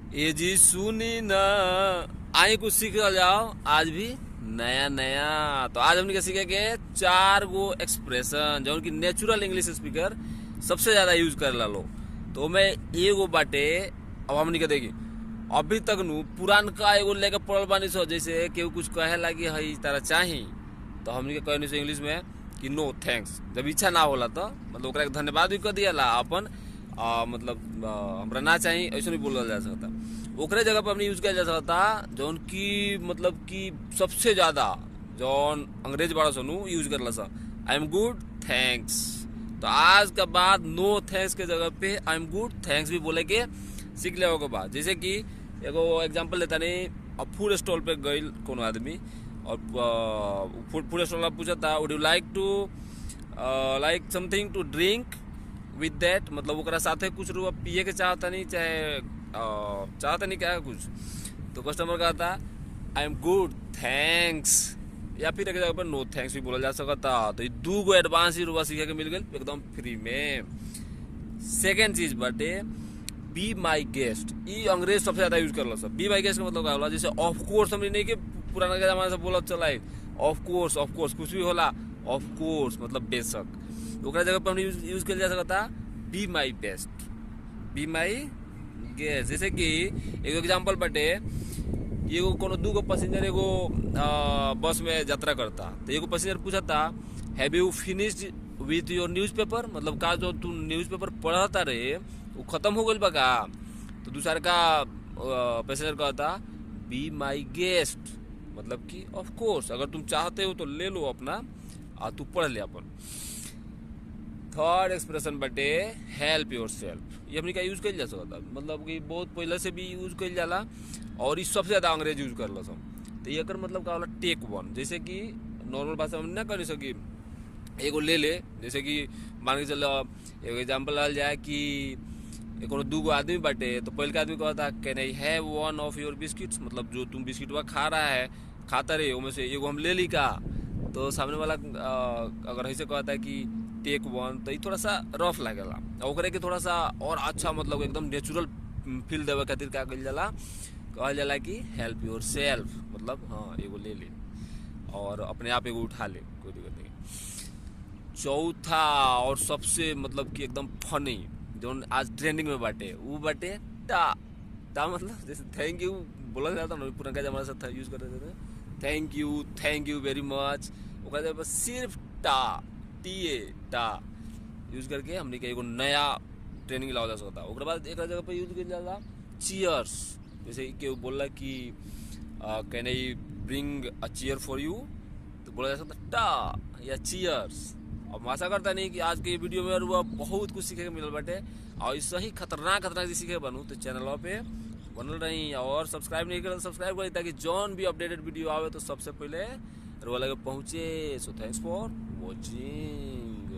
ये जी सुनी ना, आई कुछ सीख जाओ आज भी नया नया। तो आज हमने सीखेंगे 4 गो एक्सप्रेशन जो उनकी नेचुरल इंग्लिश स्पीकर सबसे ज्यादा यूज कर ला लो। तो मैं एगो बाटे अब हमने के देखी अभी तक नु पुरान का एगो लेके पड़ल बानी सो, जैसे केहू कुछ कहे लगी हई तारा चाही तो हमने के कहनी से इंग्लिश में कि नो थैंक्स। जब इच्छा ना होला तो मतलब ओकरा के धन्यवाद भी कर दिया अपन मतलब हमरा ना चाहिए ऐसा नहीं बोलल जा सकता। ओकरे जगह पर हमने यूज किया जा सकता जौन की मतलब कि सबसे ज्यादा जौन अंग्रेज बड़ा सोनू यूज कर सा, आई एम गुड थैंक्स। तो आज के बाद नो थैंक्स के जगह पे आई एम गुड थैंक्स भी बोले के सीख ले के बाद। जैसे कि एगो एग्जांपल लेता नहीं, अब फूड स्टॉल पे गई कोनो आदमी और फूड स्टॉल में पूछा था would you like to like something to drink with that, मतलब ओकरा साथे कुछ रुआ पिए के चाहता नहीं, चाहे चाहता नहीं क्या कुछ। तो कस्टमर का था आई एम गुड थैंक्स, या फिर एक जगह पर नो थैंक्स भी बोला जा सकता। तो ये 2 गो एडवांस ही रुआ सीखे के मिल गए एकदम फ्री में। सेकेंड चीज बटे बी माई गेस्ट, ये अंग्रेज सबसे ज्यादा यूज कर सब। बी माई गेस्ट का मतलब क्या होला, जैसे ऑफ कोर्स हमने नहीं कि पुराना के जमाने से बोला चला है ऑफ कोर्स कुछ भी होला ऑफ कोर्स मतलब बेशक। ओकरा जगह पर हमने यूज कर जा सकता be my best, be my guest. जैसे कि एगो एग्जांपल बटे एगो कोनो 2 गो पैसेंजर एगो बस में यात्रा करता, तो एगो पैसेंजर पूछा था have you finished with your newspaper, मतलब का जो तू न्यूज़पेपर पढ़ता रहे वो खत्म हो गई बा का। तो दूसरा का पैसेंजर कहता बी माई गेस्ट, मतलब कि ऑफ कोर्स अगर तुम चाहते हो तो ले लो अपना तू पढ़ ले अपन। थर्ड एक्सप्रेशन बटे हेल्प योर सेल्फ, ये हमने का यूज कर जा सकता, मतलब कि बहुत पहले से भी यूज कर जाला और इस सबसे ज्यादा अंग्रेज यूज कर लो। तो ये मतलब का होला टेक वन, जैसे कि नॉर्मल भाषा में ना कर सकी एगो ले ले। जैसे कि मान के चलो एगो एग्जाम्पल लाल जाए कि एगो 2 गो आदमी बाटे, तो पहले का आदमी कहता can I have one of your biscuits, मतलब जो तुम बिस्किट खा रहा है खाता रहे उनमें से एगो हम ले ली का। तो सामने वाला अगर ऐसे कहता है कि टेक वन, तो ये थोड़ा सा रफ लगेला। ओकरे के थोड़ा सा और अच्छा मतलब एकदम नेचुरल फील देवे खातिर क्या कहल जाला कि हेल्प योर सेल्फ, मतलब हाँ एगो ले ले और अपने आप एगो उठा ले, कोई दिक्कत नहीं। चौथा और सबसे मतलब कि एकदम फनी जो आज ट्रेंडिंग में बाटे वो बाटे टा। टा मतलब जैसे थैंक यू बोला जाता ना पुराना जमाना से था यूज करते थे, थैंक यू वेरी मच। ओकरा जगह पर सिर्फ टा टीए टा यूज करके हमने के एगो नया ट्रेनिंग लावा जा सकता। ओकरा बाद एक जगह पर यूज किया जाला चीयर्स, जैसे कि बोला कि can I bring a cheer for you, तो बोला जा सकता टा या चीयर्स। और आशा करता नहीं कि आज के वीडियो में रुआ बहुत कुछ सीखे के मिलल बाटे और इससे ही खतरनाक सीखे बनू। तो चैनल पे बनल रही और सब्सक्राइब नहीं कर सब्सक्राइब करी ताकि जौन भी अपडेटेड वीडियो आवे तो सबसे पहले रुआ लगे पहुँचे। So thanks for watching.